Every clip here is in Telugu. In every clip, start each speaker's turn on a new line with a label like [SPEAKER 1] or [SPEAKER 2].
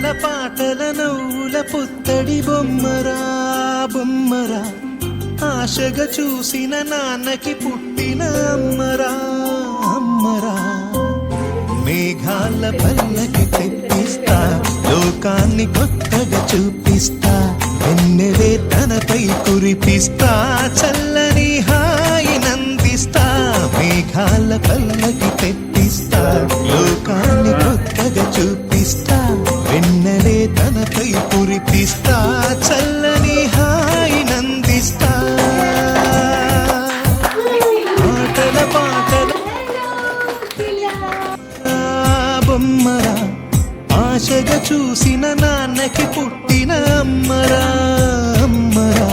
[SPEAKER 1] ఆటల పాటల నవ్వుల పుత్తడి బొమ్మరా బొమ్మరా, ఆశగా చూసిన నాన్నకి పుట్టిన అమ్మరా అమ్మరా. మేఘాల పల్లకి తెప్పిస్తా, లోకాన్ని కొత్తగా చూపిస్తా, వెన్నెలే తనపై కురిపిస్తా, చల్లని హాయి నందిస్తా. మేఘాల పల్లకి తెప్పిస్తా, లోకాన్ని కొత్తగా చూపిస్తా, వెన్నెలే తనపై కురిపిస్తా, చల్లని హాయి నందిస్తా. ఆటల పాటల బొమ్మరా, ఆశగా చూసిన నాన్నకి పుట్టిన అమ్మరా అమ్మరా.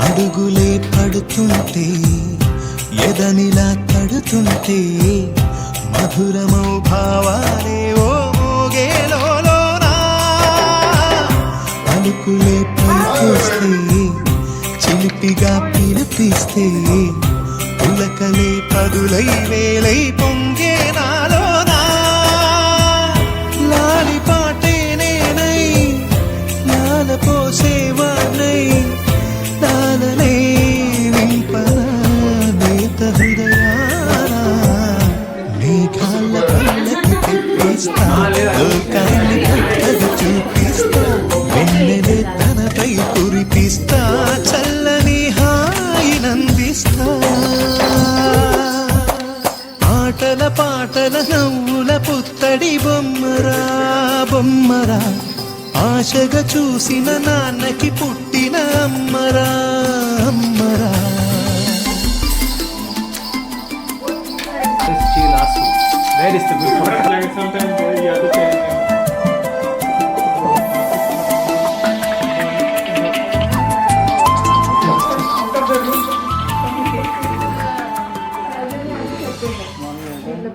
[SPEAKER 1] అడుగులే పడుతుంటే, ఎదనిలా తడుతుంటే, మధురమౌ భావాలే ఓ మోగేలోనా. అలుకులే పైకొస్తే, చిలిపిగా పిలిపిస్తే, పులకలే పదులై వేలై పొంగే నాలోనా. లాలి పాటే నేనై, లాల పోసేవాణ్ణై, లాలనే వింపనా నేత హృదయాన. మేఘాల పల్లకి తెప్పిస్తా, లోకాన్ని కొత్తగా చూపిస్తా, వెన్నెలే తనపై కురిపిస్తా, చల్లని హాయి నందిస్తా. ఆటల పాటల నవ్వుల పుత్తడి బొమ్మరా బొమ్మరా, ఆశగా చూసిన నాన్నకి పుట్టిన అమ్మరా అమ్మరా.
[SPEAKER 2] Where is the good part?